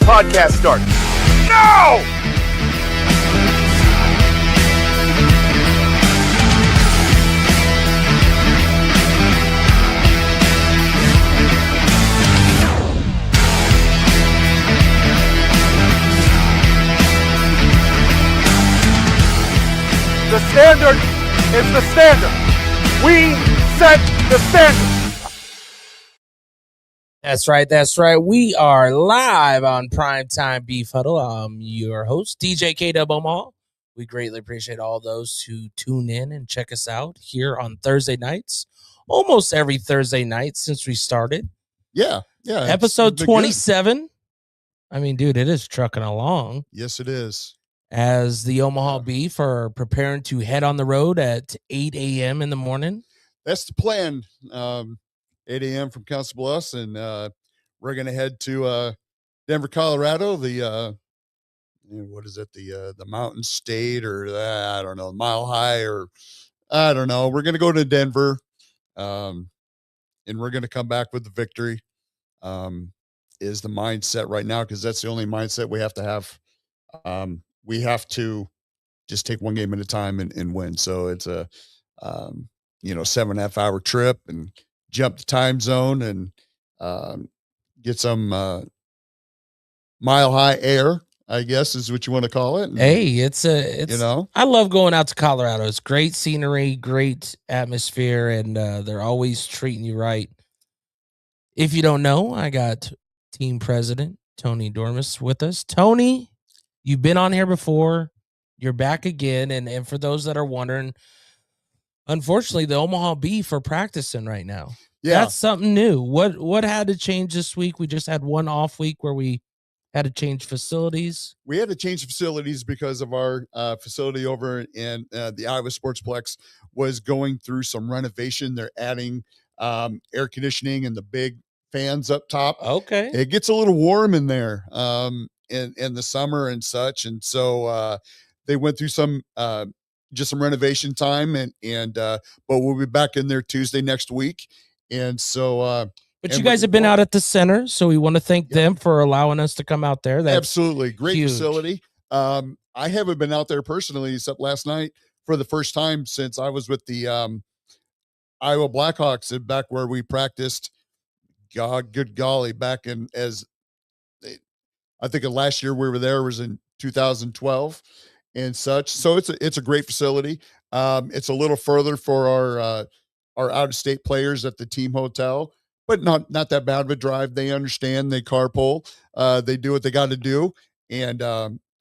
Podcast start. No! The standard is the standard. We set the standard. That's right. That's right. We are live on Time Beef Huddle. I'm your host, DJ K DuB Omaha. We greatly appreciate all those who tune in and check us out here on Thursday nights. Almost every Thursday night since we started. Yeah. Episode 27. Good. I mean, dude, it is trucking along. Yes, it is. As the Omaha Beef are preparing to head on the road at 8 a.m. in the morning. That's the plan. 8 a.m. from Council Bluffs, and we're going to head to Denver, Colorado. The what is it? The Mountain State, or I don't know, Mile High, or I don't know. We're going to go to Denver, and we're going to come back with the victory. Is the mindset right now, because that's the only mindset we have to have. We have to just take one game at a time and win. So it's a 7.5 hour trip and jump the time zone and get some mile high air, I guess is what you want to call it. And, hey, it's I love going out to Colorado. It's great scenery, great atmosphere, and they're always treating you right. If you don't know, I got team president Tony Dormus with us. Tony, you've been on here before. You're back again, and for those that are wondering, unfortunately, the Omaha Beef are practicing right now. Yeah, that's something new. What had to change this week? We just had one off week where we had to change facilities. We had to change facilities because of our facility over in the Iowa Sportsplex was going through some renovation. They're adding air conditioning and the big fans up top. Okay, it gets a little warm in there in the summer and such, and so they went through some just some renovation time, and but we'll be back in there Tuesday next week. And so but you guys have been out at the center, so we want to thank them for allowing us to come out there. That's absolutely great huge facility. I haven't been out there personally except last night for the first time since I was with the Iowa Blackhawks back where we practiced. God, good golly, back in I think last year we were there was in 2012 and such. So it's a great facility. It's a little further for our out-of-state players at the team hotel, but not that bad of a drive. They understand, they carpool, they do what they got to do. And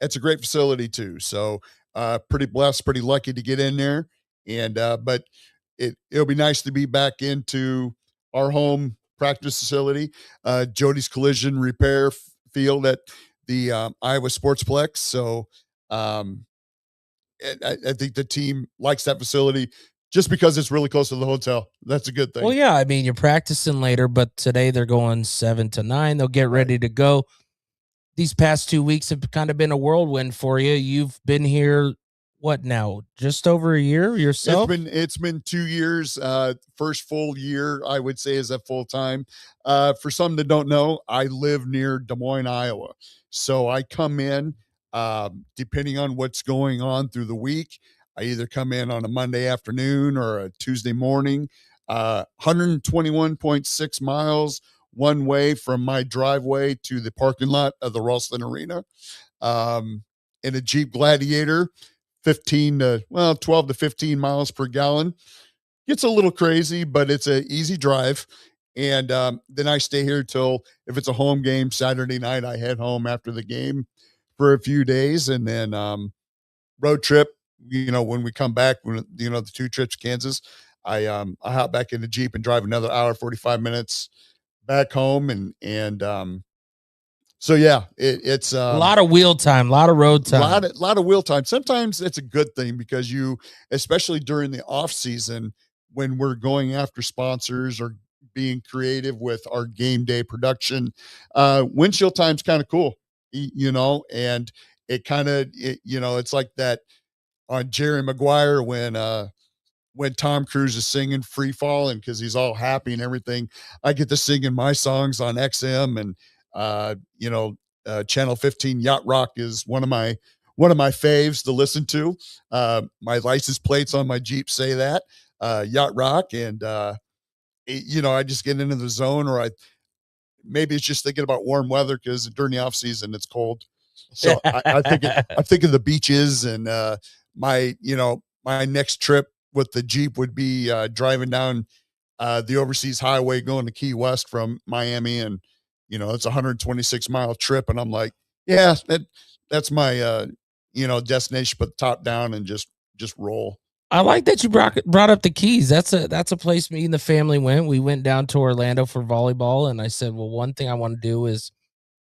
it's a great facility too. So pretty blessed, pretty lucky to get in there. And but it'll be nice to be back into our home practice facility, Jody's Collision Repair Field at the Iowa Sportsplex. So I think the team likes that facility just because it's really close to the hotel. That's a good thing. Well, yeah, I mean, you're practicing later, but today they're going 7 to 9. They'll get ready to go. These past 2 weeks have kind of been a whirlwind for you. You've been here, what now? Just over a year yourself? It's been 2 years. First full year, I would say, is at full time. For some that don't know, I live near Des Moines, Iowa. So I come in, depending on what's going on through the week. I either come in on a Monday afternoon or a Tuesday morning, 121.6 miles one way from my driveway to the parking lot of the Ralston Arena, in a Jeep Gladiator, 12 to 15 miles per gallon. It's a little crazy, but it's an easy drive. And then I stay here till, if it's a home game, Saturday night, I head home after the game for a few days. And then road trip, when we come back, the 2 trips to Kansas, I hop back in the Jeep and drive another hour, 45 minutes back home. And So yeah, it's a lot of wheel time, a lot of road time, a lot of wheel time. Sometimes it's a good thing because you, especially during the off season when we're going after sponsors or being creative with our game day production, windshield time's kind of cool, you know, and it kind of, you know, it's like that on Jerry Maguire when Tom Cruise is singing Free Fallin' because he's all happy and everything. I get to singing my songs on XM and you know, Channel 15 Yacht Rock is one of my faves to listen to. My license plates on my Jeep say that Yacht Rock, and you know, I just get into the zone, or maybe it's just thinking about warm weather because during the off season it's cold. So I think of the beaches and my next trip with the Jeep would be driving down the overseas highway going to Key West from Miami, and you know, it's a 126-mile trip, and I'm like, yeah, that's my destination. Put the top down and just roll. I like that you brought up the Keys. That's a place me and the family went. We went down to Orlando for volleyball, and I said, well, one thing I want to do is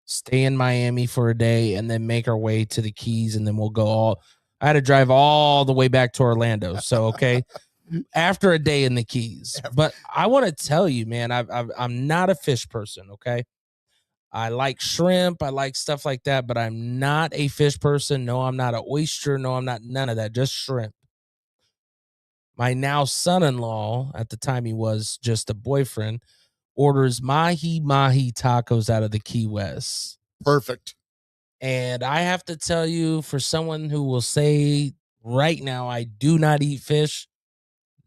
stay in Miami for a day and then make our way to the Keys, and then we'll go I had to drive all the way back to Orlando. So, okay, after a day in the Keys. But I want to tell you, man, I'm not a fish person, okay? I like shrimp. I like stuff like that, but I'm not a fish person. No, I'm not an oyster. No, I'm not none of that. Just shrimp. My now son-in-law, at the time he was just a boyfriend, orders mahi-mahi tacos out of the Key West. Perfect. And I have to tell you, for someone who will say right now, I do not eat fish,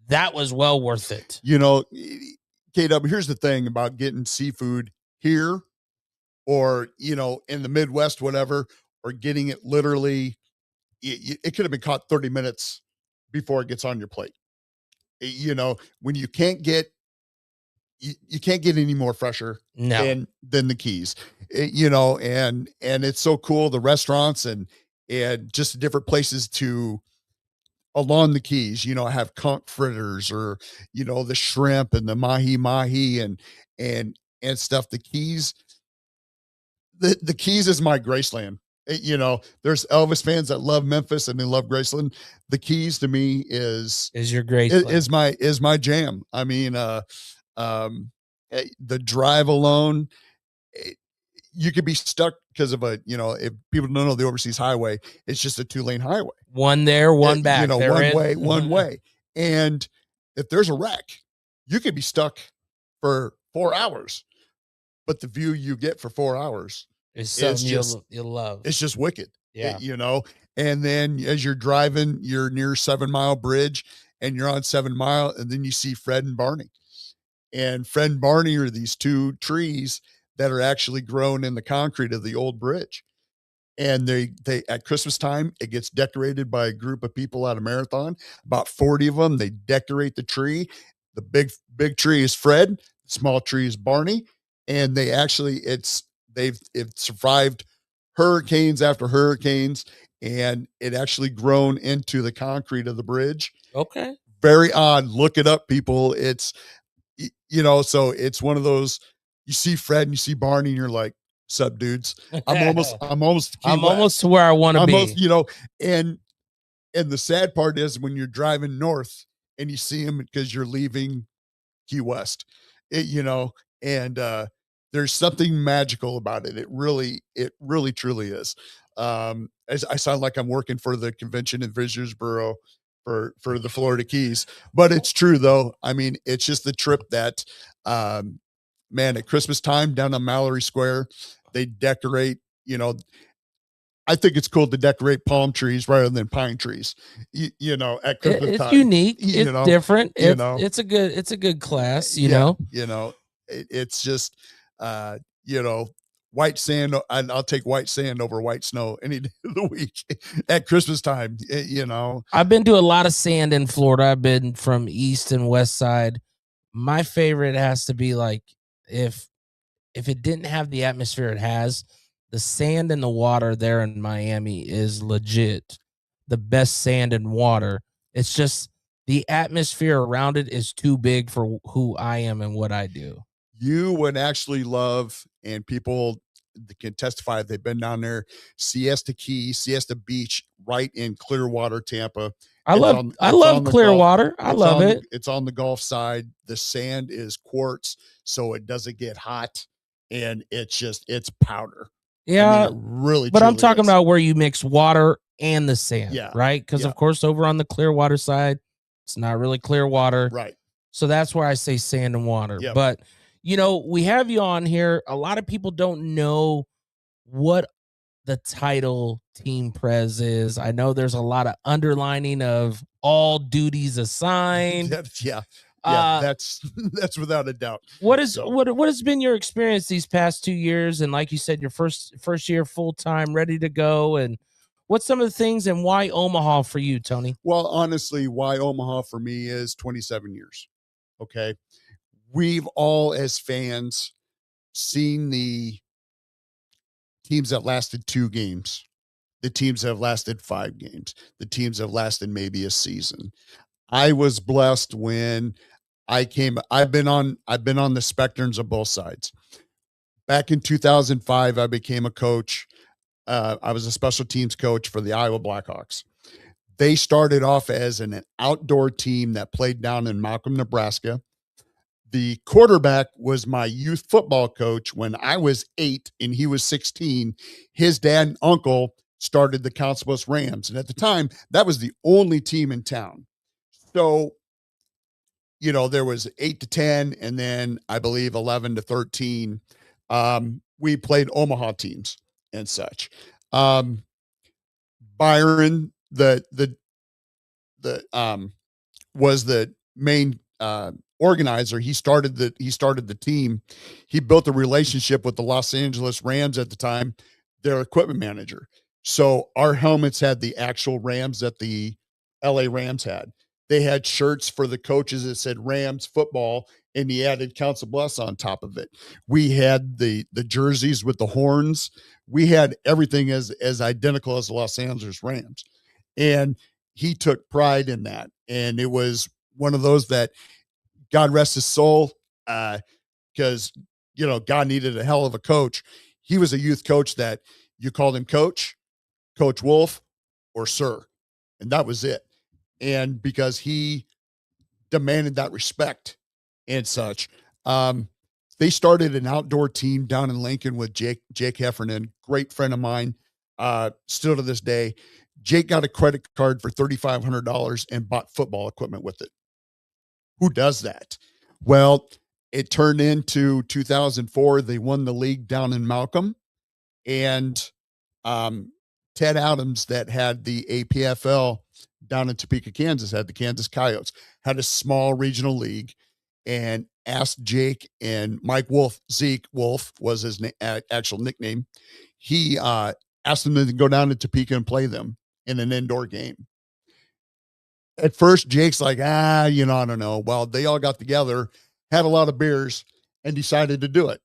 that was well worth it. You know, KW, here's the thing about getting seafood here or, you know, in the Midwest, whatever, or getting it literally, it could have been caught 30 minutes before it gets on your plate. You know, when you can't get any more fresher than the Keys, you know, and it's so cool. The restaurants and just different places along the Keys, you know, have conch fritters or, you know, the shrimp and the mahi-mahi and stuff. The Keys is my Graceland. You know, there's Elvis fans that love Memphis and they love Graceland. The Keys to me is your Graceland. Is my jam. I mean, the drive alone, you could be stuck because of if people don't know the overseas highway, it's just a 2-lane highway. One there, one back. You know, one way. And if there's a wreck, you could be stuck for 4 hours. But the view you get for 4 hours is something you'll love. It's just wicked. Yeah. You know, and then as you're driving, you're near 7 Mile Bridge and you're on 7 Mile, and then you see Fred and Barney. And Fred and Barney are these two trees that are actually grown in the concrete of the old bridge. And they at Christmas time, it gets decorated by a group of people at a marathon, about 40 of them. They decorate the tree. The big tree is Fred. The small tree is Barney. And they actually, it's survived hurricanes after hurricanes, and it actually grown into the concrete of the bridge. Okay. Very odd. Look it up, people. It's, you know, so it's one of those, you see Fred and you see Barney and you're like, sup dudes, I'm almost to where I want to be, you know, and the sad part is when you're driving north and you see them because you're leaving Key West, you know, and, there's something magical about it. It really truly is. As I sound like I'm working for the Convention and Visitors Bureau for the Florida Keys, but it's true though. I mean, it's just the trip that, man, at Christmas time down on Mallory Square, they decorate, you know, I think it's cool to decorate palm trees rather than pine trees, you know, at Christmas it's time. Unique. It's different. You know, it's a good class, you yeah, know, it's just, you know, white sand. I'll take white sand over white snow any day of the week at Christmas time. You know, I've been to a lot of sand in Florida. I've been from east and west side. My favorite has to be like, if it didn't have the atmosphere it has, the sand and the water there in Miami is legit the best sand and water. It's just the atmosphere around it is too big for who I am and what I do. You would actually love, and people can testify. They've been down there, Siesta Key, Siesta Beach, right in Clearwater, Tampa. I love Clearwater. I love it. It's on the Gulf side. The sand is quartz, so it doesn't get hot, and it's powder. Yeah, I mean, really. But I'm talking about where you mix water and the sand, yeah, right? Because of course, over on the Clearwater side, it's not really clear water, right? So that's where I say sand and water. Yep. But we have you on here. A lot of people don't know what the title team prez is. I know there's a lot of underlining of all duties assigned. Yeah, that's without a doubt. What has been your experience these past 2 years? And like you said, your first year full time, ready to go. And what's some of the things and why Omaha for you, Tony? Well, honestly, why Omaha for me is 27 years. Okay, we've all as fans seen the teams that lasted 2 games, the teams that have lasted 5 games, the teams that have lasted maybe a season. I was blessed when I came. I've been on the spectrums of both sides. Back in 2005, I became a coach. I was a special teams coach for the Iowa Blackhawks. They started off as an outdoor team that played down in Malcolm, Nebraska. The quarterback was my youth football coach when I was 8 and he was 16. His dad and uncle started the Council Bluffs Rams. And at the time, that was the only team in town. So, there was 8 to 10, and then I believe 11 to 13. We played Omaha teams and such. Byron, was the main organizer. He started the team. He built a relationship with the Los Angeles Rams at the time, their equipment manager. So our helmets had the actual Rams that the LA Rams had. They had shirts for the coaches that said Rams football, and he added Council Bluffs on top of it. We had the jerseys with the horns. We had everything as identical as the Los Angeles Rams. And he took pride in that. And it was one of those that, God rest his soul, because, God needed a hell of a coach. He was a youth coach that you called him Coach Wolf, or Sir. And that was it. And because he demanded that respect and such, they started an outdoor team down in Lincoln with Jake Heffernan, great friend of mine, still to this day. Jake got a credit card for $3,500 and bought football equipment with it. Who does that? Well, it turned into 2004. They won the league down in Malcolm, and Ted Adams, that had the APFL down in Topeka, Kansas, had the Kansas Coyotes, had a small regional league, and asked Jake and Mike Wolf, Zeke Wolf was his actual nickname. He asked them to go down to Topeka and play them in an indoor game. At first, Jake's like, I don't know. Well, they all got together, had a lot of beers, and decided to do it.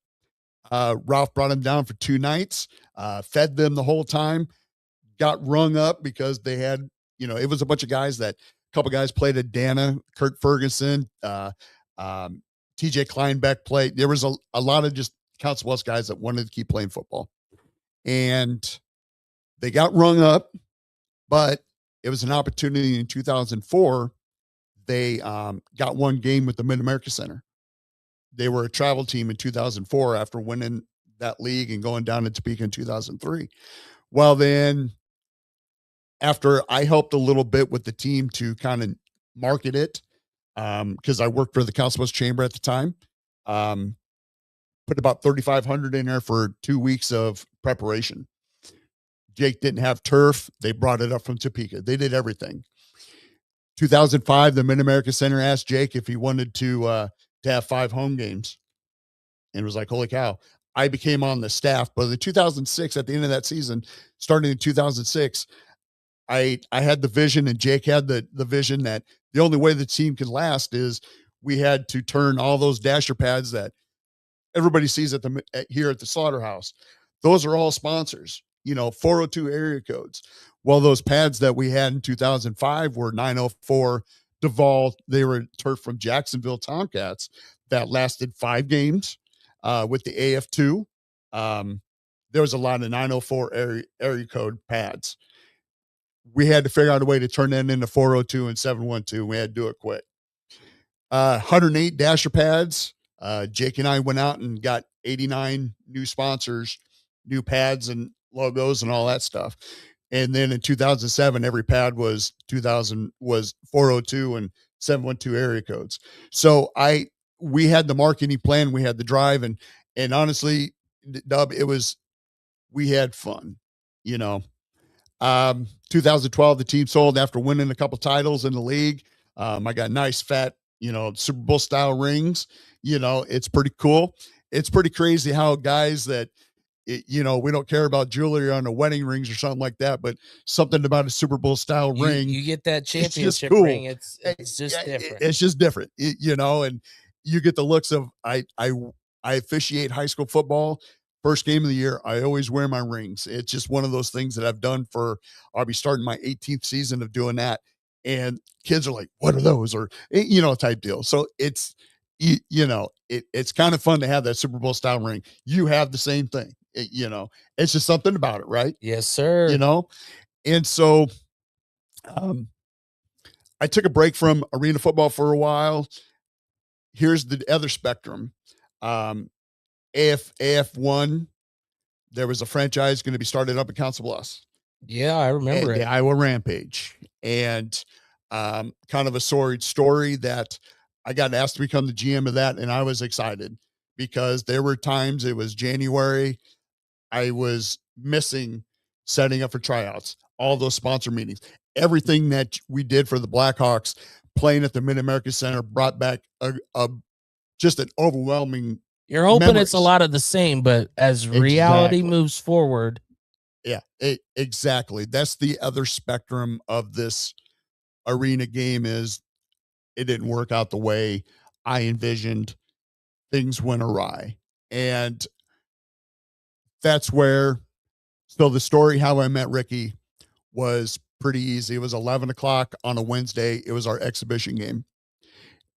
Ralph brought him down for 2 nights, fed them the whole time, got rung up because they had, it was a bunch of guys a couple guys played at Dana, Kurt Ferguson, TJ Kleinbeck played. There was a lot of just Council Bluffs guys that wanted to keep playing football. And they got rung up, but it was an opportunity in 2004. They got one game with the Mid-America Center. They were a travel team in 2004 after winning that league and going down to Topeka in 2003. Well, then after I helped a little bit with the team to kind of market it, because I worked for the Council Bluffs Chamber at the time, put about $3,500 in there for 2 weeks of preparation. Jake didn't have turf. They brought it up from Topeka. They did everything. 2005, the Mid-America Center asked Jake if he wanted to have 5 home games. And it was like, holy cow. I became on the staff. But in 2006, at the end of that season, starting in 2006, I had the vision, and Jake had the vision that the only way the team could last is we had to turn all those dasher pads that everybody sees here at the slaughterhouse. Those are all sponsors, 402 area codes. Well, those pads that we had in 2005 were 904 Duval. They were turf from Jacksonville Tomcats that lasted 5 games with the AF2. there was a lot of 904 area code pads. We had to figure out a way to turn that into 402 and 712. We had to do it quick. 108 dasher pads. Jake and I went out and got 89 new sponsors, new pads and logos and all that stuff. And then in 2007, every pad was 402 and 712 area codes. So we had the marketing plan, we had the drive, and honestly, Dub, we had fun, 2012, the team sold after winning a couple titles in the league. I got nice fat, Super Bowl style rings. It's pretty cool. It's pretty crazy how guys that, we don't care about jewelry on the wedding rings or something like that, but something about a Super Bowl style ring. You get that championship ring. It's just different. It's just different, and you get the looks of, I officiate high school football. First game of the year, I always wear my rings. It's just one of those things that I've done I'll be starting my 18th season of doing that. And kids are like, what are those? Or, type deal. So it's, it's kind of fun to have that Super Bowl style ring. You have the same thing, it's just something about it, right? Yes, sir. And so, I took a break from arena football for a while. Here's the other spectrum. AF1, there was a franchise going to be started up in Council Bluffs. Yeah, I remember it. The Iowa Rampage. And kind of a storied story that I got asked to become the GM of that, and I was excited because there were times, it was January, I was missing setting up for tryouts, all those sponsor meetings, everything that we did for the Blackhawks playing at the Mid-America Center brought back just an overwhelming. You're hoping it's a lot of the same, but as reality moves forward. Yeah, exactly. That's the other spectrum of this arena game, is it didn't work out the way I envisioned. Things went awry. And that's where, so the story, how I met Ricky, was pretty easy. It was 11 o'clock on a Wednesday. It was our exhibition game.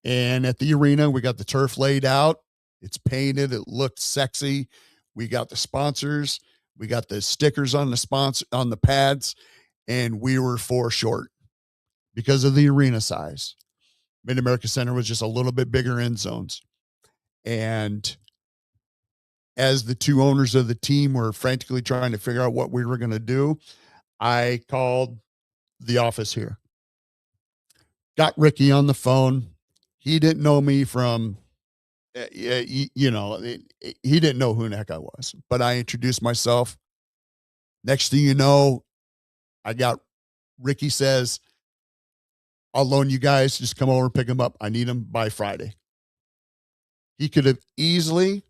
And at the arena, we got the turf laid out. It's painted. It looked sexy. We got the sponsors. We got the stickers on the pads, and we were 4 short because of the arena size. Mid-America Center was just a little bit bigger end zones. And as the 2 owners of the team were frantically trying to figure out what we were going to do, I called the office here. Got Ricky on the phone. He didn't know me from, he didn't know who the heck I was, but I introduced myself. Next thing you know, Ricky says, I'll loan you guys, just come over and pick them up. I need them by Friday. He could have easily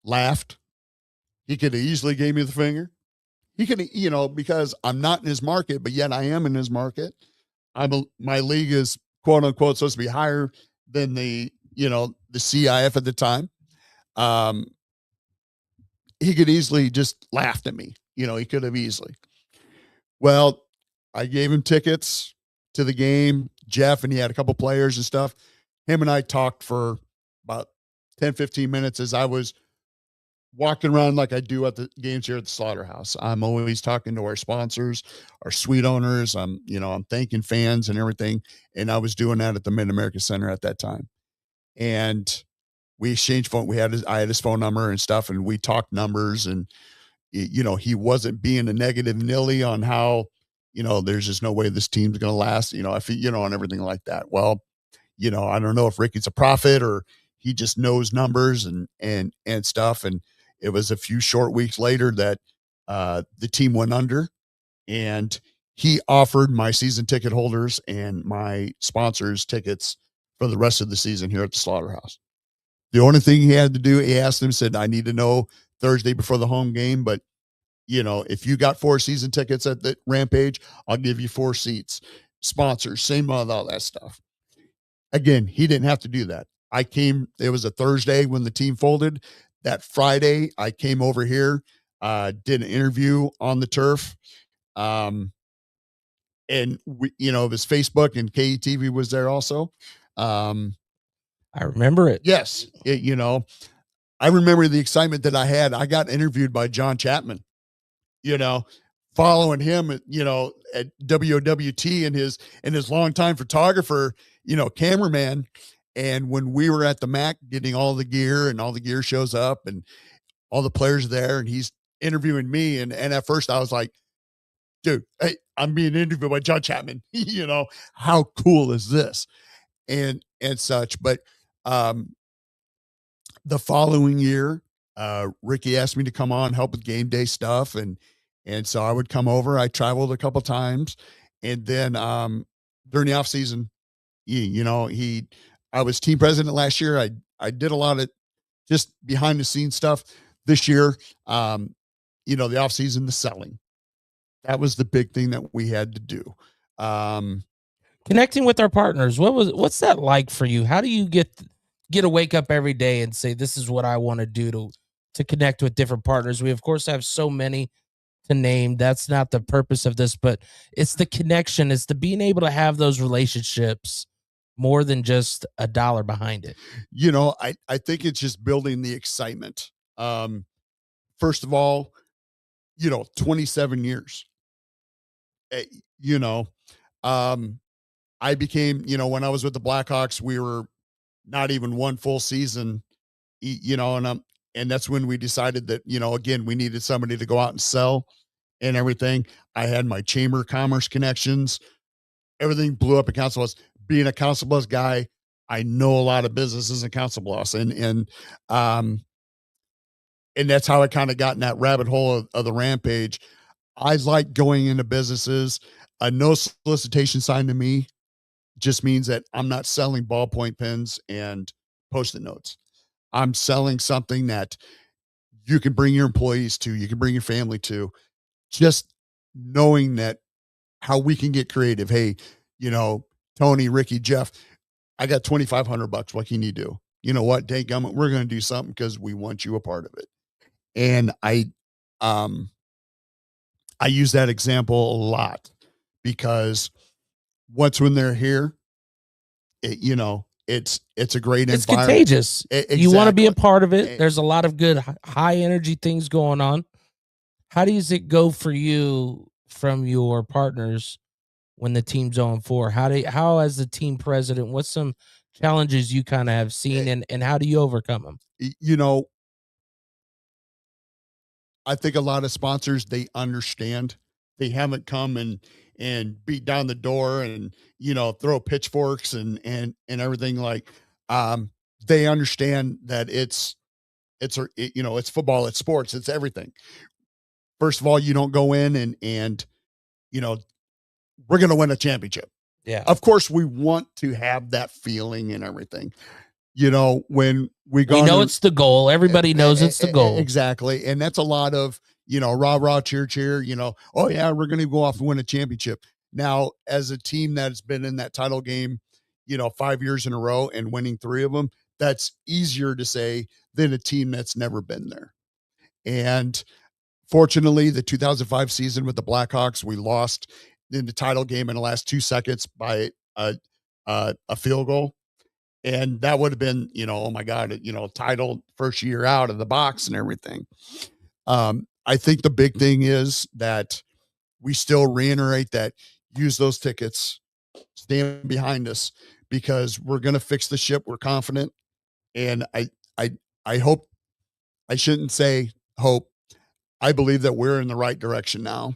laughed. He could have easily gave me the finger. He could, because I'm not in his market, but yet I am in his market. My league is quote unquote supposed to be higher than the CIF at the time. He could easily just laughed at me. He could have easily. Well, I gave him tickets to the game, Jeff, and he had a couple players and stuff. Him and I talked for about 10, 15 minutes as I was walking around like I do at the games here at the Slaughterhouse. I'm always talking to our sponsors, our suite owners. I'm thanking fans and everything. And I was doing that at the Mid-America Center at that time. And we exchanged phone. I had his phone number and stuff, and we talked numbers, and, he wasn't being a negative nilly on how, there's just no way this team's going to last, and everything like that. Well, I don't know if Ricky's a prophet or he just knows numbers and stuff. And it was a few short weeks later that the team went under, and he offered my season ticket holders and my sponsors tickets for the rest of the season here at the Slaughterhouse. The only thing he had to do, he asked them, said, I need to know Thursday before the home game, but if you got 4 season tickets at the Rampage, I'll give you 4 seats. Sponsors, same with all that stuff. Again, he didn't have to do that. It was a Thursday when the team folded. That Friday, I came over here, did an interview on the turf. And it was Facebook, and KETV was there also. I remember it. Yes. I remember the excitement that I had. I got interviewed by John Chapman, following him, at WOWT and his longtime photographer, cameraman. And when we were at the MAC getting all the gear, and all the gear shows up and all the players there, and he's interviewing me. And at first I was like, dude, hey, I'm being interviewed by John Chapman. How cool is this? And such. But the following year, Ricky asked me to come on, help with game day stuff. And so I would come over. I traveled a couple times. And then during the off season, I was team president last year. I did a lot of just behind the scenes stuff. This year, the off season, the selling, that was the big thing that we had to do. Connecting with our partners. What's that like for you? How do you get to wake up every day and say, this is what I want to do to connect with different partners? We of course have so many to name. That's not the purpose of this, but it's the connection. It's the being able to have those relationships more than just a dollar behind it. I think it's just building the excitement. First of all, 27 years, I became, when I was with the Blackhawks, we were not even one full season, and that's when we decided that, again, we needed somebody to go out and sell and everything. I had my chamber of commerce connections. Everything blew up at Council Bluffs. Being a Council Bluffs guy, I know a lot of businesses in Council Bluffs, and that's how I kind of got in that rabbit hole of the rampage. I like going into businesses. A no solicitation sign to me just means that I'm not selling ballpoint pens and Post-it notes. I'm selling something that you can bring your employees to, you can bring your family to. Just knowing that how we can get creative. Hey, Tony, Ricky, Jeff, I got $2,500. What can you do? You know what? Dadgummit, we're going to do something because we want you a part of it. And I use that example a lot because when they're here, it's a great environment. It's contagious. Exactly. You want to be a part of it. There's a lot of good high energy things going on. How does it go for you from your partners when the team's 0-4? How as the team president, what's some challenges you kind of have seen and how do you overcome them? I think a lot of sponsors, they understand. They haven't come and beat down the door and, throw pitchforks and everything. Like, they understand that it's football, it's sports, it's everything. First of all, you don't go in and we're going to win a championship. Yeah. Of course we want to have that feeling and everything. When we know it's the goal. Everybody knows it's the goal. Exactly. And that's a lot of, rah, rah, cheer, cheer, oh yeah, we're going to go off and win a championship. Now, as a team that's been in that title game, 5 years in a row and winning 3 of them, that's easier to say than a team that's never been there. And fortunately, the 2005 season with the Blackhawks, we lost in the title game in the last 2 seconds by a field goal. And that would have been, oh my God, title first year out of the box and everything. I think the big thing is that we still reiterate that use those tickets, stand behind us because we're going to fix the ship. We're confident. And I hope, I shouldn't say hope. I believe that we're in the right direction now.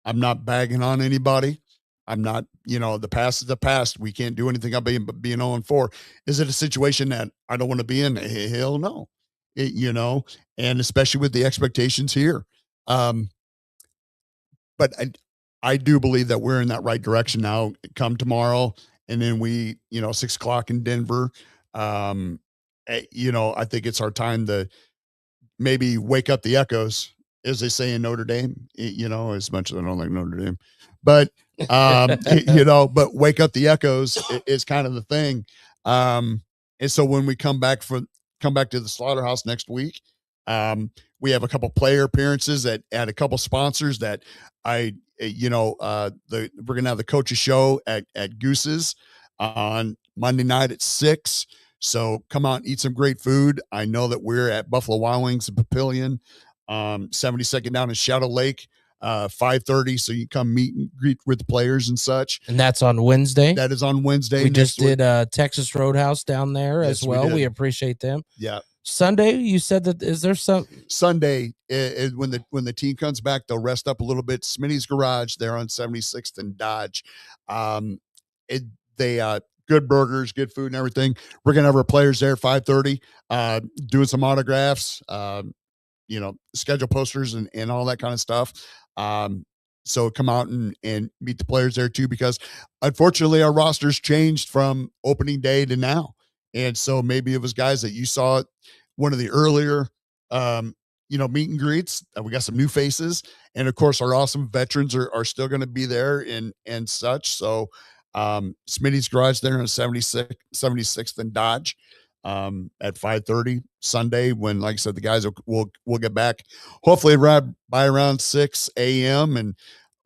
I'm not bagging on anybody. I'm not, the past is the past. We can't do anything about being 0-4. Is it a situation that I don't want to be in? Hell no. And especially with the expectations here. But I do believe that we're in that right direction now. Come tomorrow, and then we, 6 o'clock in Denver. I think it's our time to maybe wake up the echoes, as they say in Notre Dame, as much as I don't like Notre Dame, but, but wake up the echoes is kind of the thing. And so when we come back to the slaughterhouse next week, we have a couple player appearances at a couple sponsors that we're going to have the coaches show at Goose's on Monday night at 6. So come out and eat some great food. I know that we're at Buffalo Wild Wings and Papillion, 72nd down in Shadow Lake, 5:30. So you come meet and greet with the players and such. And that's on Wednesday. That is on Wednesday. We just did Texas Roadhouse down there as well. We appreciate them. Yeah. Sunday, you said that is there some Sunday when the team comes back, they'll rest up a little bit. Smitty's Garage, they're on 76th and Dodge. Good burgers, good food and everything. We're gonna have our players there 5:30, doing some autographs, schedule posters and all that kind of stuff. So come out and meet the players there too, because unfortunately our rosters changed from opening day to now. And so maybe it was guys that you saw at one of the earlier, meet and greets. We got some new faces, and of course our awesome veterans are still going to be there and such. So, Smitty's Garage there on 76th and Dodge, at 5:30 Sunday, when, like I said, the guys will get back hopefully by around 6 a.m. and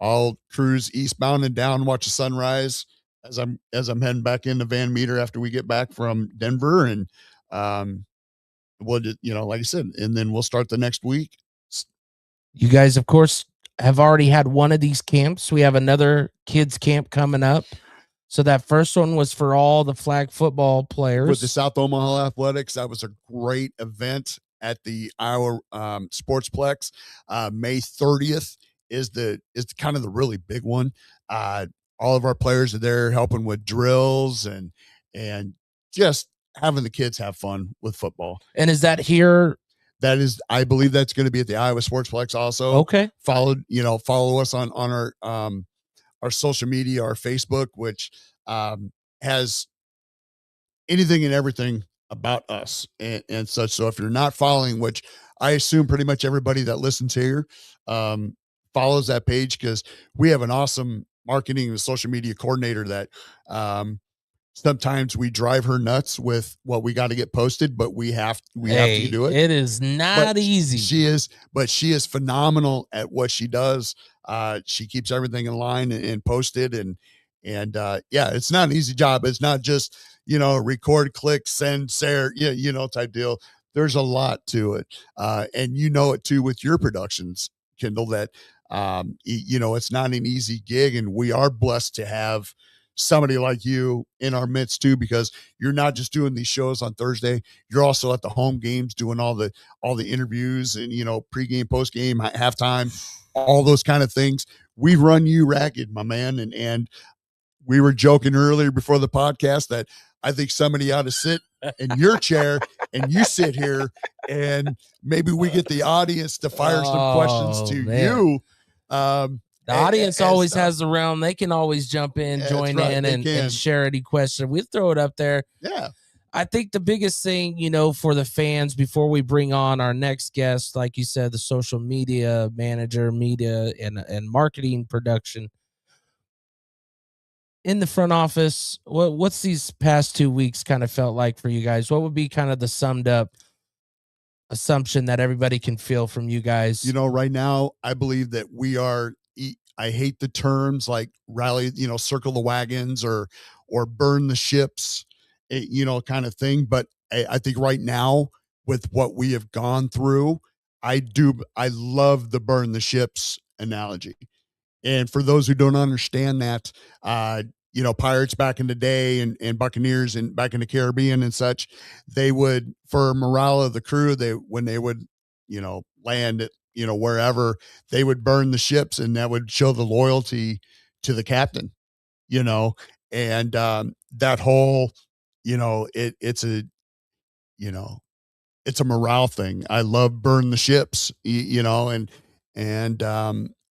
I'll cruise eastbound and down, watch the sunrise as I'm heading back into Van Meter after we get back from Denver. And, we'll just, like I said, and then we'll start the next week. You guys, of course, have already had one of these camps. We have another kids camp coming up. So that first one was for all the flag football players with the South Omaha Athletics. That was a great event at the Iowa Sportsplex. May 30th is kind of the really big one. All of our players are there helping with drills and just having the kids have fun with football. And is that here? That is, I believe that's going to be at the Iowa Sportsplex also. Okay. Follow us on our social media, our Facebook, which has anything and everything about us and such. So if you're not following, which I assume pretty much everybody that listens here follows that page, because we have an awesome marketing and social media coordinator that sometimes we drive her nuts with what we got to get posted, but we have to do it. It is not easy. She is phenomenal at what she does. She keeps everything in line and posted and it's not an easy job. It's not just, record, click, send, share, type deal. There's a lot to it. And it too with your productions, Kendall, that, it's not an easy gig, and we are blessed to have somebody like you in our midst too, because you're not just doing these shows on Thursday. You're also at the home games doing all the interviews and, pregame, postgame, halftime, all those kind of things. We run you ragged, my man. And we were joking earlier before the podcast that I think somebody ought to sit in your chair and you sit here, and maybe we get the audience to fire some questions to you. The audience always has the realm. They can always jump in, join in, and share any question. We'll throw it up there. Yeah. I think the biggest thing, for the fans before we bring on our next guest, like you said, the social media manager, media and marketing production in the front office, what's these past 2 weeks kind of felt like for you guys? What would be kind of the summed up assumption that everybody can feel from you guys? Right now, I believe that we are, I hate the terms like rally, circle the wagons or burn the ships, kind of thing. But I think right now, with what we have gone through, I love the burn the ships analogy. And for those who don't understand that, Pirates back in the day and Buccaneers and back in the Caribbean and such, they would, for morale of the crew, when they would, land at, wherever, they would burn the ships, and that would show the loyalty to the captain, and that whole, it's a morale thing. I love burn the ships, and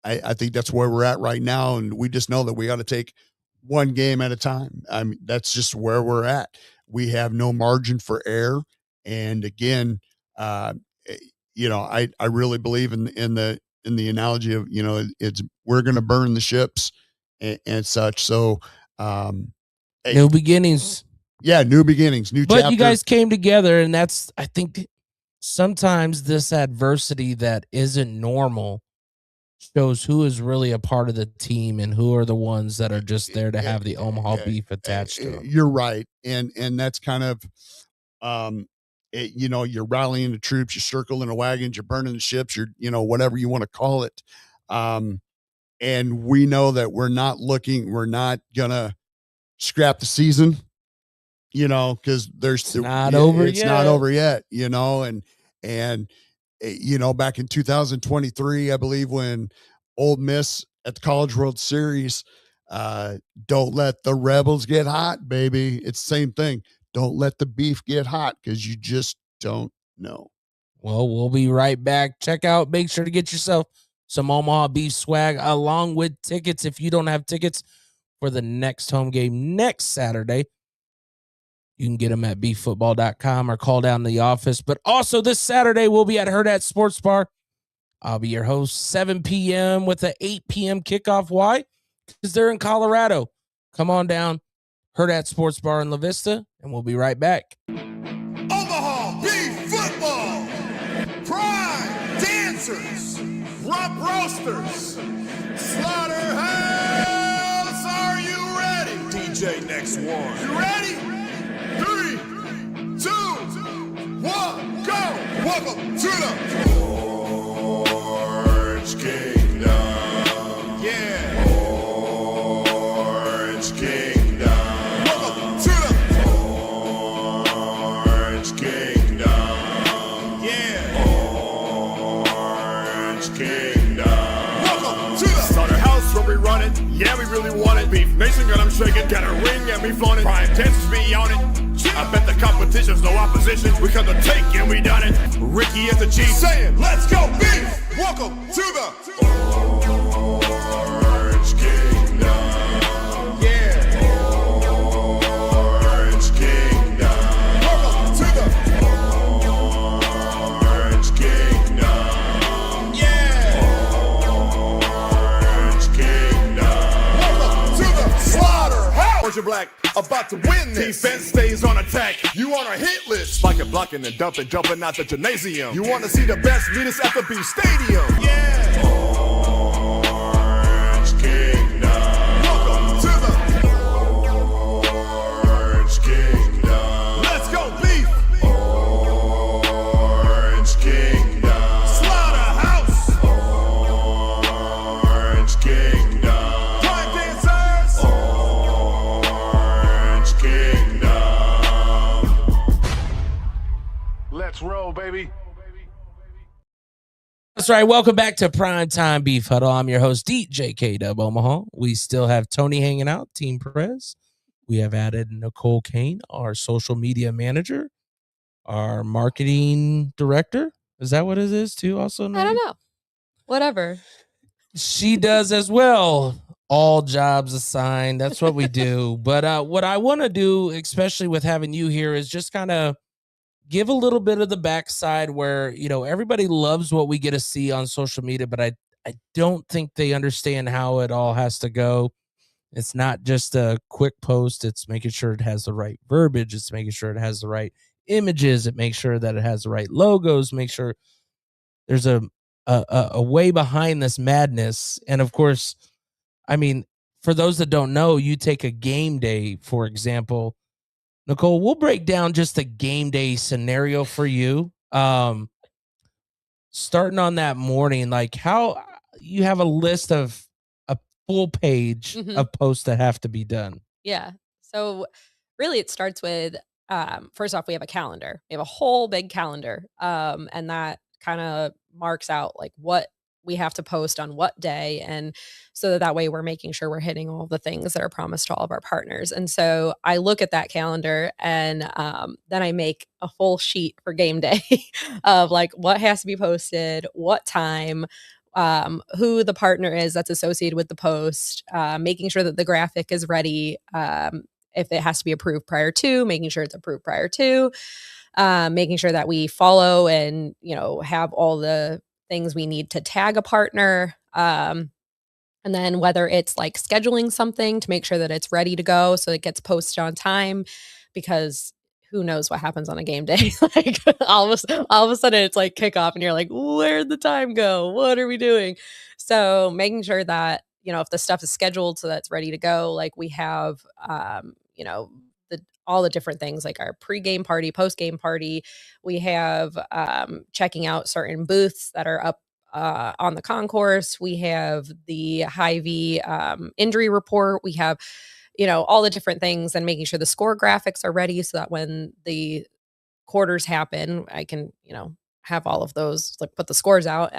I think that's where we're at right now. And we just know that we got to take one game at a time. I mean, that's just where we're at. We have no margin for error. And again, I really believe in the analogy of, we're going to burn the ships and such. So, new beginnings. Yeah. New beginnings, new chapter. But you guys came together, and that's, I think sometimes this adversity that isn't normal shows who is really a part of the team and who are the ones that are just there to have the Omaha Beef attached to them. You're right. And that's kind of You're rallying the troops, you're circling the wagons, you're burning the ships, you're, whatever you want to call it. And we know that we're not gonna scrap the season, because it's not over yet, and back in 2023, I believe, when Ole Miss at the College World Series, don't let the Rebels get hot, baby. It's the same thing. Don't let the beef get hot, because you just don't know. Well, we'll be right back. Make sure to get yourself some Omaha Beef swag along with tickets. If you don't have tickets for the next home game next Saturday, you can get them at beeffootball.com or call down to the office. But also this Saturday, we'll be at Hurrdat Sports Bar. I'll be your host, 7 p.m. with an 8 p.m. kickoff. Why? Because they're in Colorado. Come on down, Hurrdat Sports Bar in La Vista, and we'll be right back. Omaha Beef Football. Prime dancers. Rump roasters. Slaughterhouse. Are you ready? DJ next one. You ready? 3, 2, 1, go! Welcome to the Orange Kingdom. Yeah. Orange Kingdom. Welcome to the Orange Kingdom. Yeah. Orange Kingdom. Welcome to the Slaughterhouse where we run it. Yeah, we really want it. Beef Nation, got 'em shaking. Got a ring and we flaunt it. Prime dancers be on it. I bet the competition's no opposition. We come to take and we done it. Ricky is the chief saying, let's go beef. Welcome to the Orange Kingdom. Yeah. Orange Kingdom. Welcome to the Orange Kingdom. Yeah. Orange Kingdom. Welcome to the Slaughterhouse. Orange and Black. About to win this. Defense stays on attack. You on a hit list. Like it, blocking and dumping, jumping out the gymnasium. You want to see the best meetings at the Beef Stadium. Yeah. Orange Kingdom. Welcome to the Orange Kingdom. Let's go beef. Orange Kingdom. Slaughterhouse. Orange Kingdom. Prime dancers. Let's roll, baby. That's right. Welcome back to Time Beef Huddle. I'm your host, DJ K DuB Omaha. We still have Tony hanging out, Team Perez. We have added Nicole Cain, our social media manager, our marketing director. Is that what it is too? Also, I don't know. Whatever. She does as well. All jobs assigned. That's what we do. But what I want to do, especially with having you here, is just kind of give a little bit of the backside where, everybody loves what we get to see on social media, but I don't think they understand how it all has to go. It's not just a quick post. It's making sure it has the right verbiage. It's making sure it has the right images. It makes sure that it has the right logos. Make sure there's a way behind this madness. And of course, for those that don't know, you take a game day, for example. Nicole, we'll break down just a game day scenario for you. Starting on that morning, like how you have a list of a full page of posts that have to be done. Yeah. So really it starts with, first off, we have a calendar. We have a whole big calendar. And that kind of marks out like what we have to post on what day. And so that way we're making sure we're hitting all the things that are promised to all of our partners. And so I look at that calendar and then I make a full sheet for game day of like what has to be posted, what time, who the partner is that's associated with the post, making sure that the graphic is ready. If it has to be approved prior to, making sure it's approved prior to, making sure that we follow and, have all the things we need to tag a partner. And then whether it's like scheduling something to make sure that it's ready to go so it gets posted on time, because who knows what happens on a game day. Like all of a sudden it's like kickoff and you're like, where'd the time go? What are we doing? So making sure that, if the stuff is scheduled so that's ready to go, like we have, all the different things like our pre-game party, post-game party. We have checking out certain booths that are up on the concourse. We have the Hy-Vee injury report. We have, all the different things, and making sure the score graphics are ready so that when the quarters happen, I can, have all of those, like put the scores out.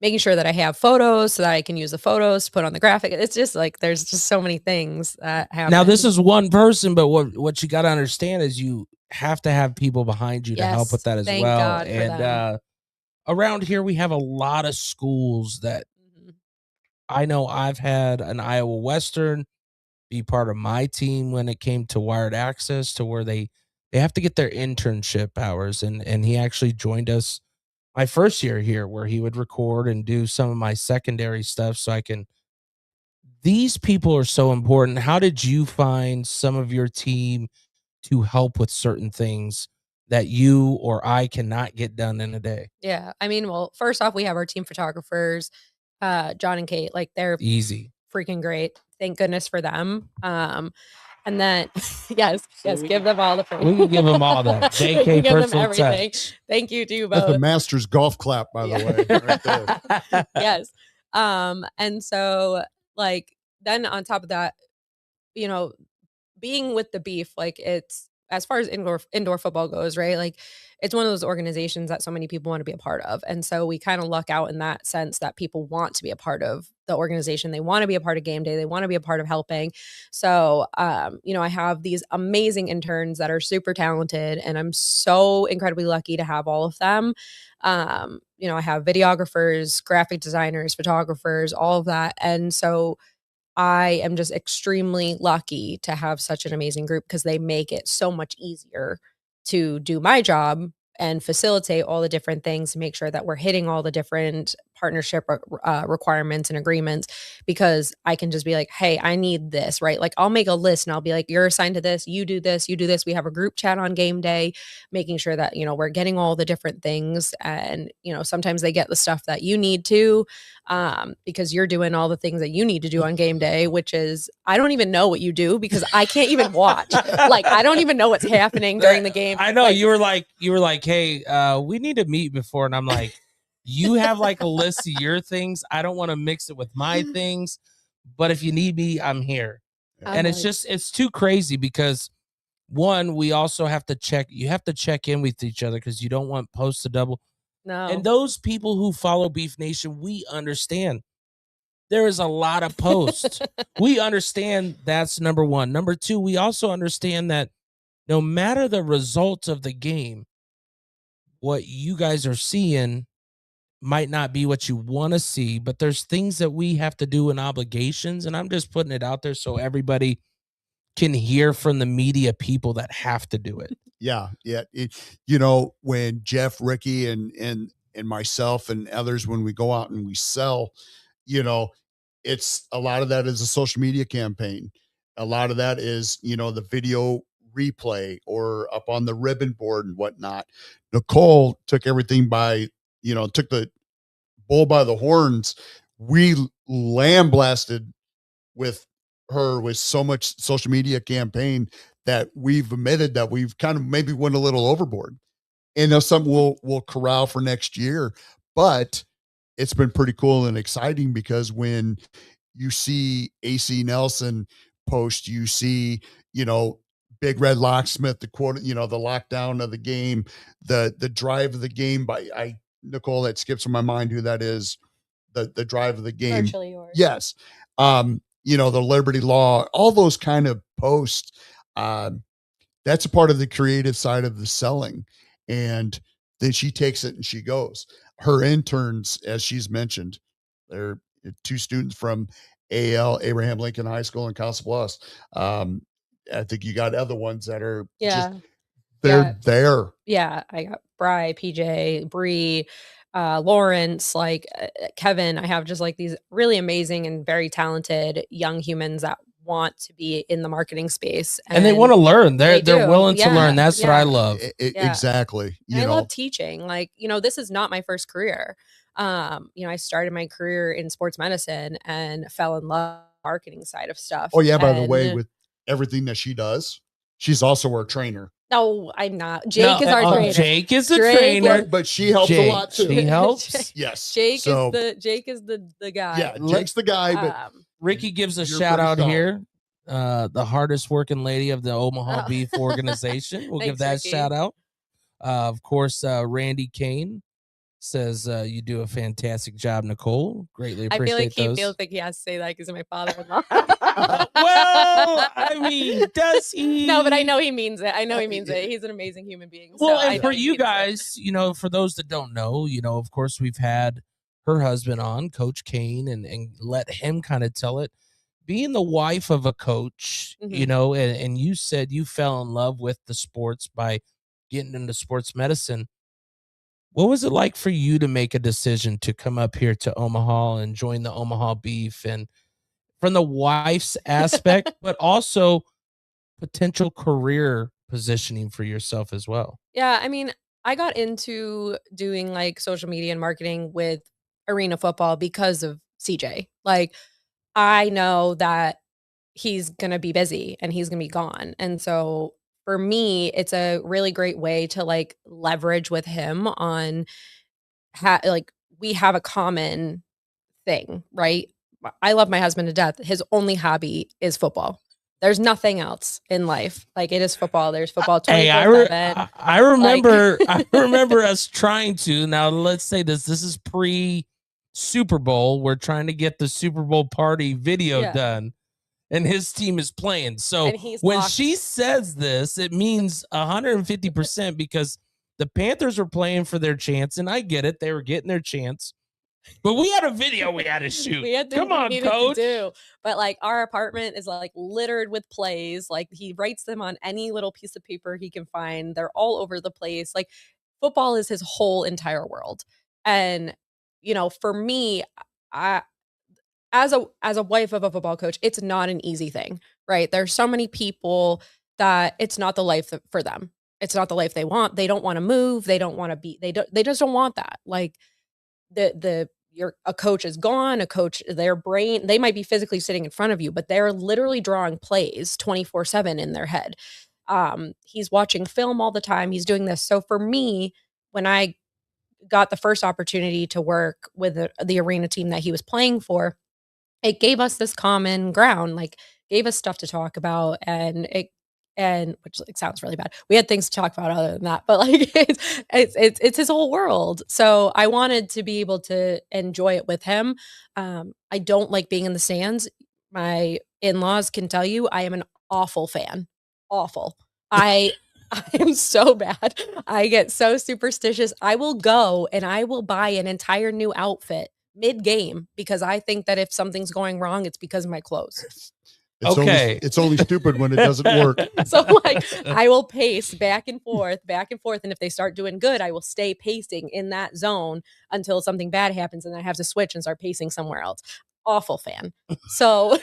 Making sure that I have photos so that I can use the photos to put on the graphic. It's just like there's just so many things that happen. Now this is one person, but what you got to understand is you have to have people behind you to help with that as thank well. God for And them. Around here we have a lot of schools that I know. I've had an Iowa Western be part of my team when it came to wired access, to where they have to get their internship hours, and he actually joined us my first year here, where he would record and do some of my secondary stuff so I can. These people are so important. How did you find some of your team to help with certain things that you or I cannot get done in a day? Yeah. I mean, well, first off, we have our team photographers, John and Kate, like they're Easy. freaking great. Thank goodness for them. And then, yes, give them all the praise. We can give them all that. JK personal everything. touch. Thank you to That's both. the master's golf clap, by the way. Right there. Yes. And so like, then on top of that, being with the Beef, like it's, as far as indoor football goes, right? Like it's one of those organizations that so many people want to be a part of. And so we kind of luck out in that sense that people want to be a part of the organization. They want to be a part of game day. They want to be a part of helping. So, I have these amazing interns that are super talented, and I'm so incredibly lucky to have all of them. I have videographers, graphic designers, photographers, all of that. And so I am just extremely lucky to have such an amazing group, because they make it so much easier to do my job and facilitate all the different things to make sure that we're hitting all the different partnership requirements and agreements, because I can just be like, hey, I need this, right? Like I'll make a list and I'll be like, you're assigned to this, you do this, you do this. We have a group chat on game day, making sure that, we're getting all the different things. And, sometimes they get the stuff that you need to, because you're doing all the things that you need to do on game day, which is, I don't even know what you do because I can't even watch. Like, I don't even know what's happening during the game. I know. Like, you were like, hey, we need to meet before. And I'm like, you have like a list of your things. I don't want to mix it with my things, but if you need me, I'm here. And it's too crazy, because one, we also have to check in with each other, because you don't want posts to double. No. And those people who follow Beef Nation, we understand there is a lot of posts. We understand that's number one. Number two, we also understand that no matter the result of the game, what you guys are seeing might not be what you want to see, but there's things that we have to do and obligations. And I'm just putting it out there so everybody can hear from the media people that have to do it. Yeah. When Jeff, Ricky, and myself and others, when we go out and we sell, it's a lot of that is a social media campaign. A lot of that is, the video replay or up on the ribbon board and whatnot. Nicole took everything took the bull by the horns. We lambasted with her with so much social media campaign that we've admitted that we've kind of maybe went a little overboard, and there's something we'll corral for next year. But it's been pretty cool and exciting, because when you see AC Nelson post, you see, Big Red Locksmith, the quote, the lockdown of the game, the drive of the game by Nicole, that skips from my mind who that is, the drive of the game. Virtually yours. Yes. The Liberty Law, all those kind of posts. That's a part of the creative side of the selling. And then she takes it and she goes. Her interns, as she's mentioned, they're two students from Abraham Lincoln High School in Council Bluffs. I think you got other ones that are they're there. Yeah, I got Bri, PJ, Bree, Lawrence, Kevin. I have just like these really amazing and very talented young humans that want to be in the marketing space, and they want to learn. They're willing to learn. That's what I love. Exactly. I love teaching. This is not my first career. I started my career in sports medicine and fell in love with the marketing side of stuff. Oh yeah, by the way, with everything that she does, She's also our trainer. No, I'm not. Jake is our trainer. Jake is the trainer, but she helps a lot too. She helps. Yes. Jake is the guy. Yeah, Jake's the guy. But Ricky gives a shout out here. The hardest working lady of the Omaha Beef organization. We'll give that Ricky. shout out. Of course, Randy Cain says you do a fantastic job, Nicole. Greatly appreciate I feel like those. he feels like he has to say that because of my father-in-law. Well, I mean, does he? No, but I know he means it. I know he means it. He's an amazing human being. Well, so and for you guys, you know, for those that don't know, you know, of course, we've had her husband on, Coach Cain, and let him kind of tell it. Being the wife of a coach, you know, and you said you fell in love with the sports by getting into sports medicine. What was it like for you to make a decision to come up here to Omaha and join the Omaha Beef, and from the wife's aspect, but also potential career positioning for yourself as well? Yeah, I mean, I got into doing like social media and marketing with arena football because of CJ. Like, I know that he's going to be busy and he's going to be gone. And so for me, it's a really great way to like leverage with him on like we have a common thing, right? I love my husband to death. His only hobby is football. There's nothing else in life. Like, it is football. There's football 24/7. I remember I remember us trying to. Now let's say this is pre Super Bowl. We're trying to get the Super Bowl party video done, and his team is playing. So when she says this, it means 150% because the Panthers are playing for their chance, and I get it. They were getting their chance. But we had a video we had to shoot. Come on, coach. But like, our apartment is like littered with plays. Like, he writes them on any little piece of paper he can find. They're all over the place. Like, football is his whole entire world. And, you know, for me, as a wife of a football coach, it's not an easy thing, right? There's so many people that it's not the life for them. It's not the life they want. They don't want to move. They don't want to be, they just don't want that. Like, a coach is gone, their brain, they might be physically sitting in front of you, but they're literally drawing plays 24/7 in their head. He's watching film all the time. He's doing this. So for me, when I got the first opportunity to work with the arena team that he was playing for, it gave us this common ground, like gave us stuff to talk about, and which like sounds really bad. We had things to talk about other than that, but like it's his whole world. So I wanted to be able to enjoy it with him. I don't like being in the stands. My in-laws can tell you I am an awful fan. Awful. I am so bad. I get so superstitious. I will go and I will buy an entire new outfit mid-game because I think that if something's going wrong, it's because of my clothes. It's only stupid when it doesn't work. So like, I will pace back and forth. And if they start doing good, I will stay pacing in that zone until something bad happens and I have to switch and start pacing somewhere else. Awful fan. So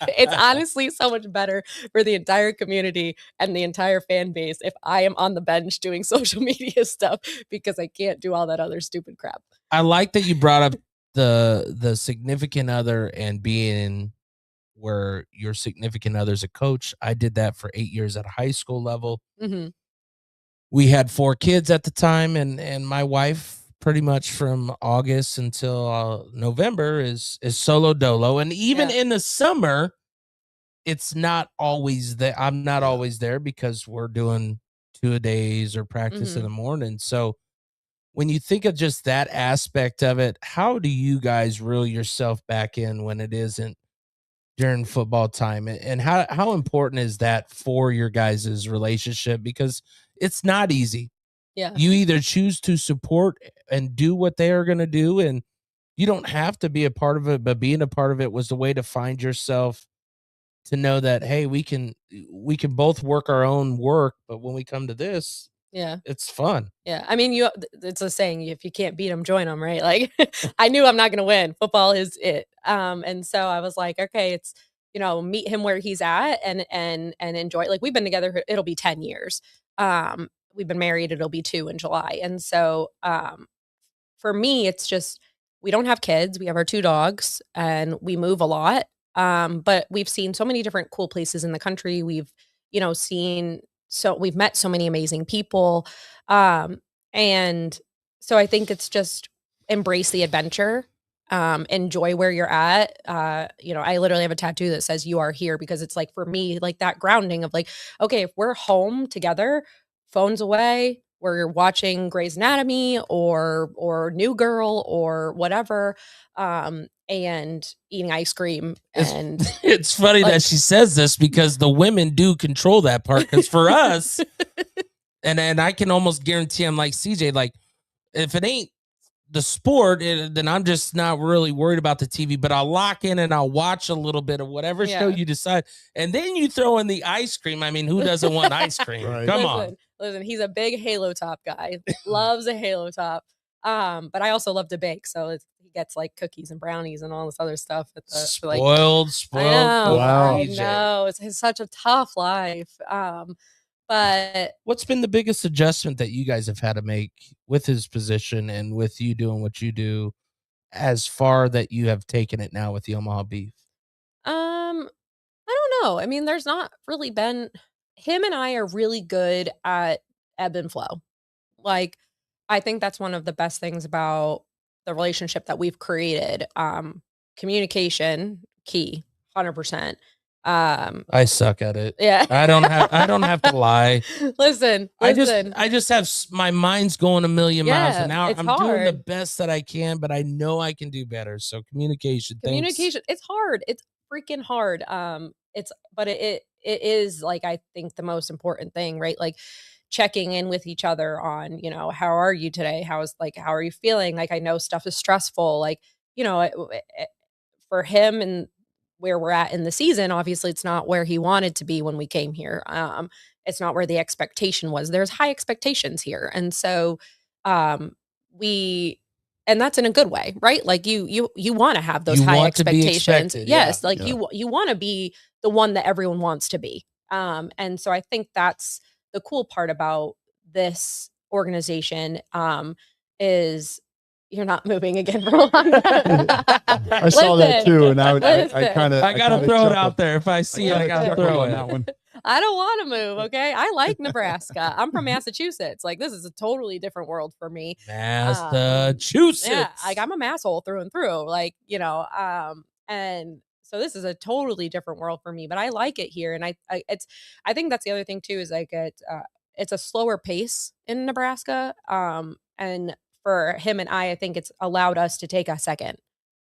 it's honestly so much better for the entire community and the entire fan base if I am on the bench doing social media stuff because I can't do all that other stupid crap. I like that you brought up the significant other and being where your significant other's a coach. I did that for 8 years at a high school level. Mm-hmm. We had 4 kids at the time, and my wife pretty much from August until November is solo dolo. And even in the summer, it's not always there. I'm not always there because we're doing 2-a-days or practice in the morning. So when you think of just that aspect of it, how do you guys reel yourself back in when it isn't during football time? And how important is that for your guys' relationship? Because it's not easy. Yeah. You either choose to support and do what they are going to do, and you don't have to be a part of it, but being a part of it was the way to find yourself to know that, hey, we can both work our own work, but when we come to this, it's fun. Yeah. I mean, it's a saying, if you can't beat them, join them, right? Like, I knew I'm not going to win. Football is it. And so I was like, okay, it's, meet him where he's at and enjoy it. Like, we've been together, it'll be 10 years. We've been married, it'll be 2 in July. And so, for me, it's just, we don't have kids. We have our 2 dogs and we move a lot. But we've seen so many different cool places in the country. We've we've met so many amazing people. And so I think it's just embrace the adventure, enjoy where you're at. I literally have a tattoo that says "You are here," because it's like, for me, like that grounding of like, okay, if we're home together, phones away, we're watching Grey's Anatomy or New Girl or whatever, and eating ice cream. And it's funny that she says this, because the women do control that part. Because for us, and I can almost guarantee, I'm like CJ, like if it ain't the sport, then I'm just not really worried about the TV, but I'll lock in and I'll watch a little bit of whatever show you decide. And then you throw in the ice cream. I mean, who doesn't want ice cream? Right. Come on. Listen, he's a big Halo Top guy. Loves a Halo Top. But I also love to bake. So he gets like cookies and brownies and all this other stuff. Spoiled. I know. It's such a tough life. But what's been the biggest adjustment that you guys have had to make with his position and with you doing what you do, as far that you have taken it now with the Omaha Beef? I don't know. I mean, there's not really been, him and I are really good at ebb and flow. Like, I think that's one of the best things about the relationship that we've created. Communication, key, 100%. I suck at it. Yeah. I don't have to lie. Listen. I just have my mind's going a million miles an hour. I'm doing the best that I can, but I know I can do better. So communication, it's hard. It's freaking hard. It is, like, I think the most important thing, right? Like checking in with each other on, how are you today? How are you feeling? Like, I know stuff is stressful. Like, for him and where we're at in the season, obviously it's not where he wanted to be when we came here. It's not where the expectation was. There's high expectations here. And so and that's in a good way, right? Like you want to have those high expectations. Yes. Like you want to be the one that everyone wants to be. And so I think that's the cool part about this organization, is you're not moving again for a long time. I saw that too, and I gotta throw it out there. If I see it, I gotta throw it. That one. I don't want to move. Okay, I like Nebraska. I'm from Massachusetts. Like, this is a totally different world for me. Massachusetts. Like, I'm a masshole through and through. Like, and so this is a totally different world for me. But I like it here, and I think that's the other thing too, is like it's a slower pace in Nebraska. And for him and I think it's allowed us to take a second,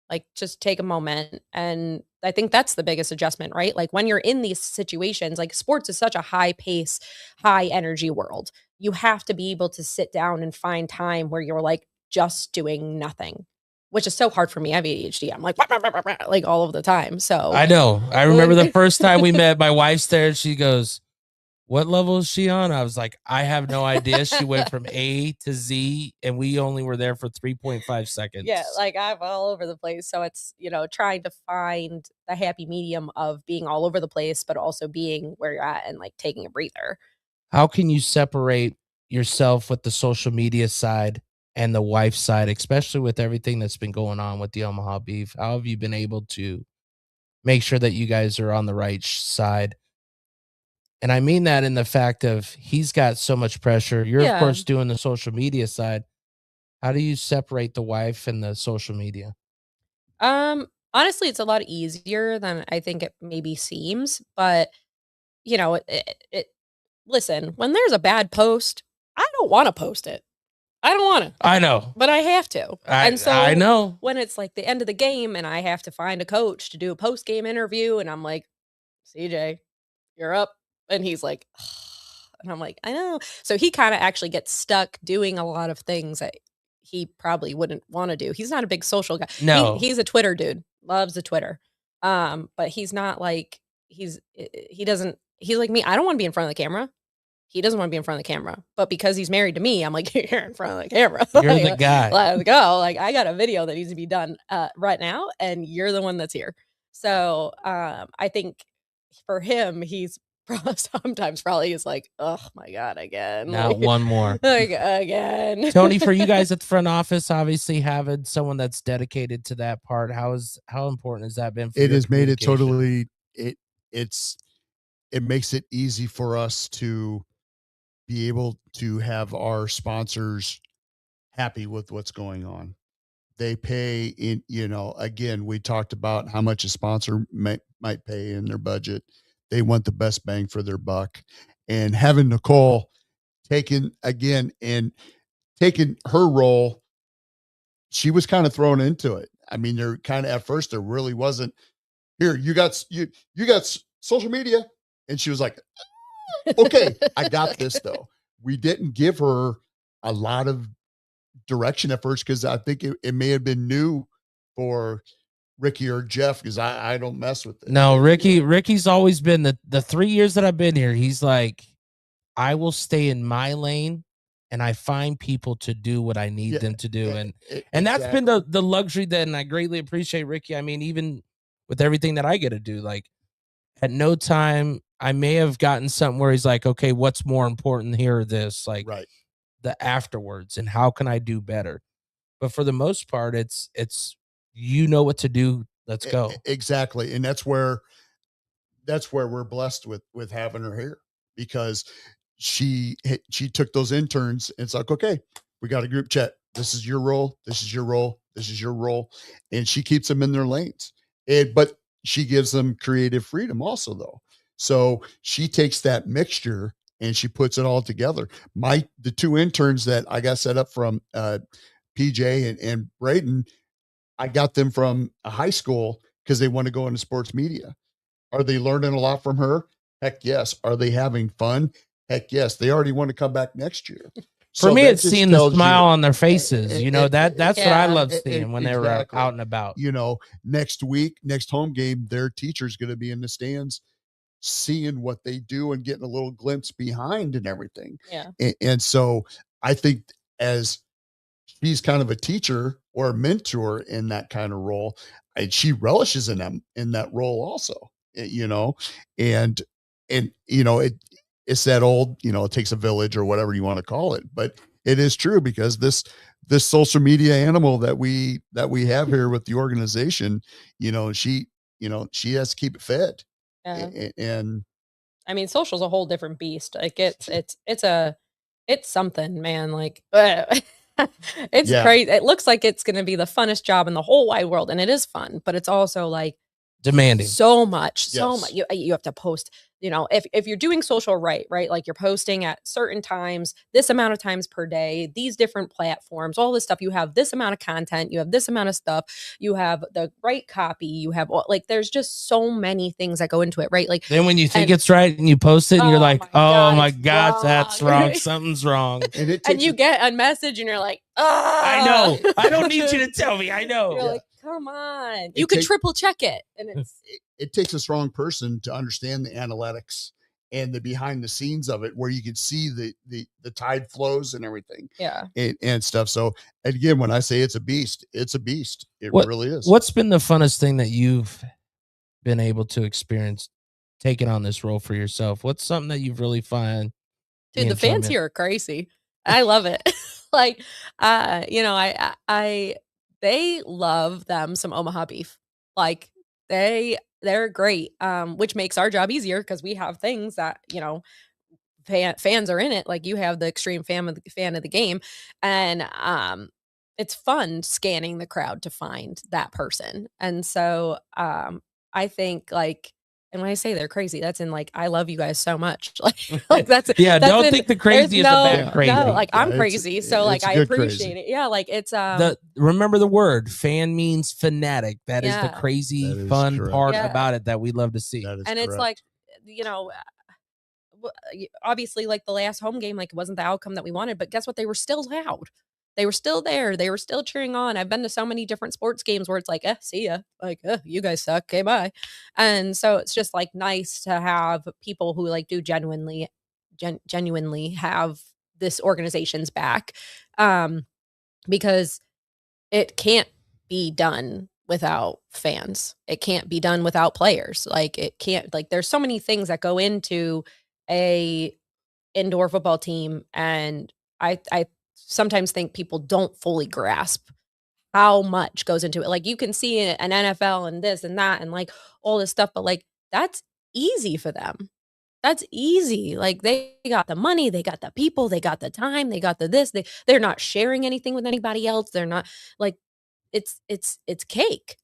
like just take a moment. And I think that's the biggest adjustment, right? Like when you're in these situations, like sports is such a high pace, high energy world. You have to be able to sit down and find time where you're like just doing nothing, which is so hard for me. I have ADHD. I'm like all of the time. So I know. I remember the first time we met, my wife's there. She goes, "What level is she on?" I was like, "I have no idea." She went from A to Z, and we only were there for 3.5 seconds. Yeah, like I'm all over the place. So it's, trying to find the happy medium of being all over the place, but also being where you're at and like taking a breather. How can you separate yourself with the social media side and the wife side, especially with everything that's been going on with the Omaha Beef? How have you been able to make sure that you guys are on the right side? And I mean that in the fact of he's got so much pressure. You're, of course, doing the social media side. How do you separate the wife and the social media? Honestly, it's a lot easier than I think it maybe seems. But, listen, when there's a bad post, I don't want to post it. I don't want to. I know. But I have to. I know. When it's like the end of the game and I have to find a coach to do a post-game interview, and I'm like, CJ, you're up. And he's like, and I'm like, I know. So he kind of actually gets stuck doing a lot of things that he probably wouldn't want to do. He's not a big social guy. No, he's a Twitter dude. Loves the Twitter. But he's not like he's like me. I don't want to be in front of the camera. He doesn't want to be in front of the camera. But because he's married to me, I'm like, you're in front of the camera. You're the guy. Let's go. Like, I got a video that needs to be done right now, and you're the one that's here. So I think for him, he's sometimes probably is like, oh my God, again. Not one more. Like, again. Tony, for you guys at the front office, obviously having someone that's dedicated to that part, how important has that been for you? It has made it totally, it's it makes it easy for us to be able to have our sponsors happy with what's going on. They pay in, again, we talked about how much a sponsor might pay in their budget. They want the best bang for their buck. And having Nicole taken her role, she was kind of thrown into it. I mean, there kind of, at first there really wasn't, here, you got social media. And she was like, okay, I got this though. We didn't give her a lot of direction at first, because I think it may have been new for Ricky or Jeff, because I don't mess with it. No, Ricky's always been the 3 years that I've been here. He's like, I will stay in my lane and I find people to do what I need them to do. And that's been the luxury that, and I greatly appreciate Ricky. I mean, even with everything that I get to do, like at no time, I may have gotten something where he's like, okay, what's more important here or this? Like the afterwards and how can I do better? But for the most part, it's what to do. Let's go. Exactly. And that's where we're blessed with having her here, because she took those interns and it's like, okay, we got a group chat. This is your role. This is your role. This is your role. And she keeps them in their lanes. But she gives them creative freedom also though. So she takes that mixture and she puts it all together. The two interns that I got set up from PJ and Braden, I got them from a high school because they want to go into sports media. Are they learning a lot from her? Heck yes. Are they having fun? Heck yes. They already want to come back next year. For me, it's seeing the smile on their faces. That's what I love seeing when they were out and about. Next week, next home game, their teacher's going to be in the stands, seeing what they do and getting a little glimpse behind and everything. Yeah. And so I think as she's kind of a teacher or a mentor in that kind of role, and she relishes in that role also, and it's that old, it takes a village or whatever you want to call it, but it is true, because this social media animal that we have here with the organization, she has to keep it fed. And I mean, social's a whole different beast. Like it's something, man. Like it's crazy. It looks like it's going to be the funnest job in the whole wide world. And it is fun, but it's also like demanding so much. You have to post, if you're doing social right, like you're posting at certain times, this amount of times per day, these different platforms, all this stuff, you have this amount of content, you have this amount of stuff, you have the right copy, you have there's just so many things that go into it, right? Like then when you think it's right and you post it and you're like, oh my God, that's wrong. Something's wrong. And you get a message and you're like, I know. I don't need you to tell me. I know. You're like, come on. You can triple check it. And it takes a strong person to understand the analytics and the behind the scenes of it, where you can see the tide flows and everything. Yeah. And stuff. So again, when I say it's a beast, it's a beast. It really is. What's been the funnest thing that you've been able to experience taking on this role for yourself? What's something that you've really found? Dude, the fans here are crazy. I love it. Like, they love them some Omaha Beef. Like they're great, which makes our job easier because we have things that, fans are in it. Like you have the extreme fan of the game. And it's fun scanning the crowd to find that person. And so I think and when I say they're crazy, that's in I love you guys so much. Like that's don't think the crazy is the bad crazy. No, I'm crazy. So I appreciate it. Yeah, it's remember the word fan means fanatic. That is the crazy fun part about it that we love to see. And it's obviously the last home game, it wasn't the outcome that we wanted, but guess what? They were still loud. They were still there. They were still cheering on. I've been to so many different sports games where it's see ya. You guys suck. Okay, bye. And so it's just nice to have people who do genuinely have this organization's back. Because it can't be done without fans. It can't be done without players. It can't, there's so many things that go into a indoor football team. And I sometimes think people don't fully grasp how much goes into it. You can see an NFL and this and that and all this stuff, but that's easy for them. That's easy. Like they got the money, they got the people, they got the time, they got the this. They're not sharing anything with anybody else. They're not like it's cake.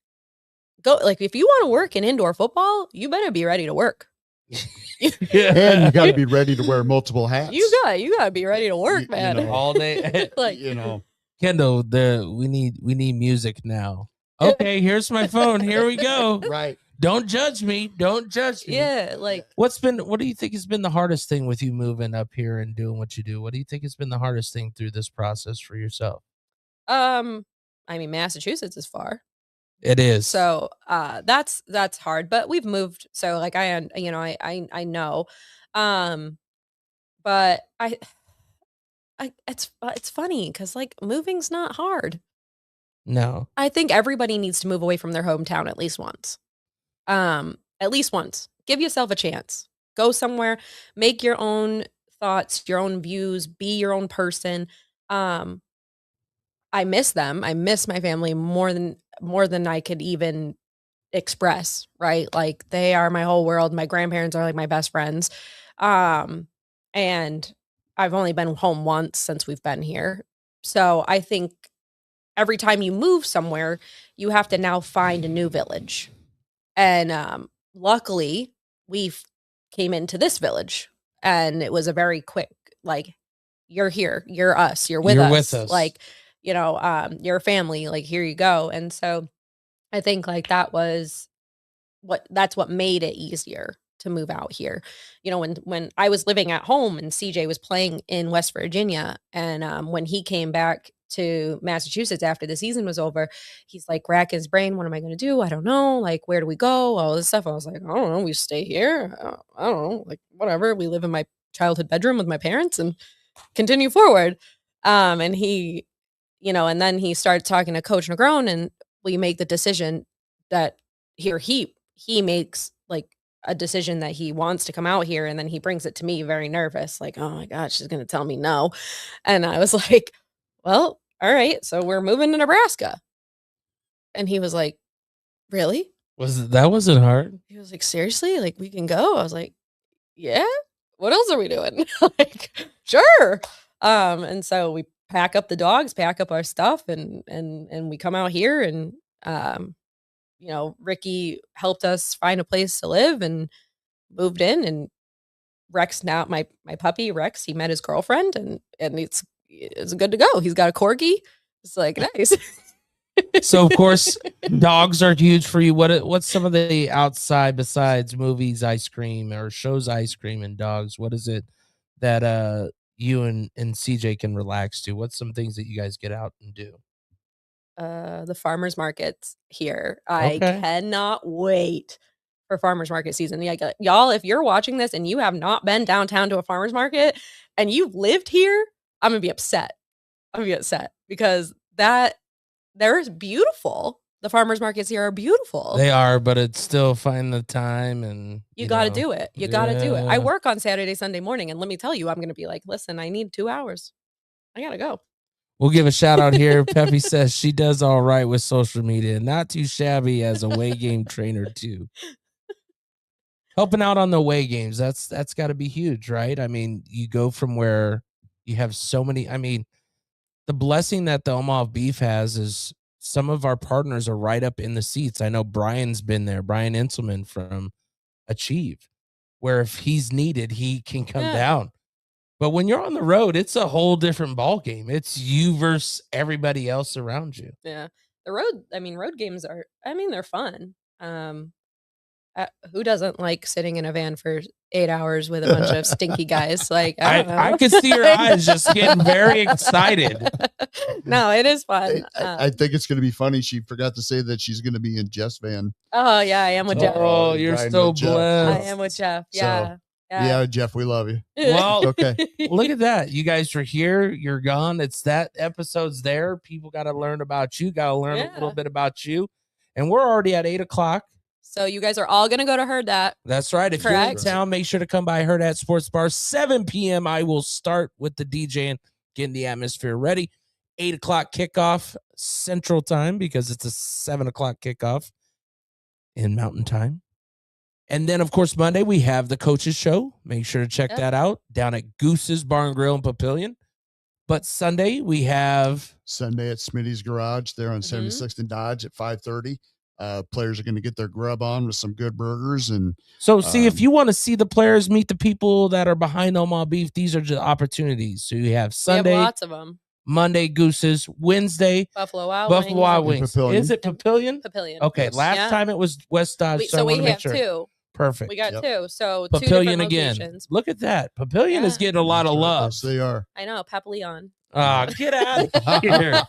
Go like if you want to work in indoor football, you better be ready to work. And you got to be ready to wear multiple hats. You got to be ready to work, man. All day. Like Kendall, we need music now. Okay, here's my phone. Here we go. Right. Don't judge me. Don't judge me. Yeah, like what do you think has been the hardest thing with you moving up here and doing what you do? What do you think has been the hardest thing through this process for yourself? I mean, Massachusetts is far. It is. So, that's hard, but we've moved. So like I know. But it's funny cuz like moving's not hard. No. I think everybody needs to move away from their hometown at least once. At least once. Give yourself a chance. Go somewhere, make your own thoughts, your own views, be your own person. I miss them. I miss my family more than I could even express, right? Like they are my whole world. My grandparents are like my best friends. And I've only been home once since we've been here. So I think every time you move somewhere, you have to now find a new village. And luckily, we came into this village, and it was a very quick, like, you're here, you're us, you're with us. Like, you're a family, like, here you go. And so I think like that's what made it easier to move out here. When I was living at home and CJ was playing in West Virginia, and when he came back to Massachusetts after the season was over, he's like racking his brain. What am I going to do? I don't know. Like, where do we go? All this stuff. I was like, I don't know. We stay here. I don't know. Like, whatever. We live in my childhood bedroom with my parents and continue forward. And he, and then he started talking to Coach Negron, and we make the decision that here he makes like a decision that he wants to come out here. And then he brings it to me very nervous. Like, oh my God, she's going to tell me no. And I was like, well, all right, so we're moving to Nebraska. And he was like, really? That wasn't hard? He was like, seriously? Like, we can go? I was like, yeah? What else are we doing? Like, sure. And so we pack up the dogs, pack up our stuff, and we come out here, and Ricky helped us find a place to live and moved in, and Rex now, my puppy Rex, he met his girlfriend, and it's good to go. He's got a corgi. It's like nice. So of course, dogs are huge for you. What's some of the outside besides movies, ice cream, or shows, ice cream and dogs? What is it that you and CJ can relax to? What's some things that you guys get out and do? The farmers markets here. I cannot wait for farmers market season. Y'all, if you're watching this and you have not been downtown to a farmers market and you've lived here, I'm gonna be upset. Because they're beautiful. The farmers markets here are beautiful. They are, but it's still find the time, and you got to do it. You got to do it. I work on Saturday, Sunday morning, and let me tell you, I'm going to be like, listen, I need 2 hours. I got to go. We'll give a shout out here. Peppy says she does all right with social media. Not too shabby as a away game trainer too. Helping out on the away games. That's got to be huge, right? I mean, you go from where you have so many. I mean, the blessing that the Omaha Beef has is some of our partners are right up in the seats. I know Brian's been there, Brian Inselman from Achieve, where if he's needed, he can come down. But when you're on the road, it's a whole different ball game. It's you versus everybody else around you. Yeah. The road games they're fun. Who doesn't like sitting in a van for 8 hours with a bunch of stinky guys? Like, I could see your eyes just getting very excited. No, it is fun. I think it's going to be funny. She forgot to say that she's going to be in Jeff's van. Oh yeah, I am with Jeff. Oh, you're so blessed. I am with Jeff. Yeah. So, yeah, Jeff, we love you. Well, okay. Look at that. You guys are here. You're gone. It's that episode's there. People got to learn about you. Got to learn a little bit about you. And we're already at 8:00. So you guys are all going to go to Heard That. That's right. If you're in town, make sure to come by Heard That Sports Bar. 7 p.m. I will start with the DJ and getting the atmosphere ready. 8:00 kickoff Central Time because it's a 7:00 kickoff in Mountain Time. And then, of course, Monday, we have the Coaches Show. Make sure to check that out down at Goose's Bar and Grill and Papillion. But Sunday, we have... Sunday at Smitty's Garage there on 76th and Dodge at 5:30. Players are going to get their grub on with some good burgers. And so, see, if you want to see the players, meet the people that are behind Omaha Beef, these are the opportunities. So you have Sunday. We have lots of them. Monday, Goose's. Wednesday, Buffalo Wild Wings. Is it Papillion? Papillion. Okay, yes. last time it was West Dodge. So we have sure. 2. Perfect. We got 2. So Papillion 2 again. locations. Look at that. Papillion is getting a lot of love. Yes, they are. I know. Papillion. Get out of here.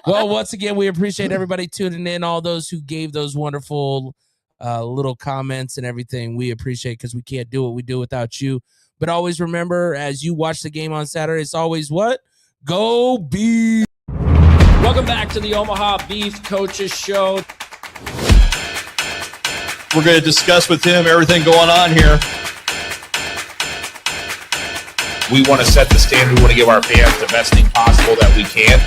Well, once again, we appreciate everybody tuning in, all those who gave those wonderful little comments and everything. We appreciate, because we can't do what we do without you. But always remember, as you watch the game on Saturday, it's always what? Go Beef! Welcome back to the Omaha Beef Coaches Show. We're going to discuss with him everything going on here. We want to set the standard. We want to give our fans the best thing possible that we can.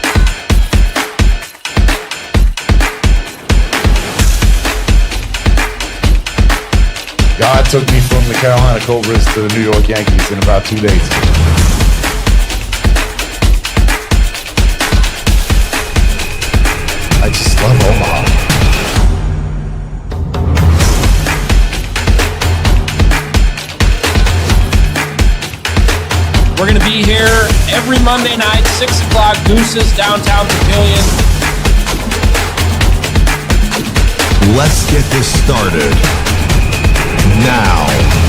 God took me from the Carolina Cobras to the New York Yankees in about 2 days. I just love Omaha. We're going to be here every Monday night, 6 o'clock, Goose's, downtown Papillion. Let's get this started now.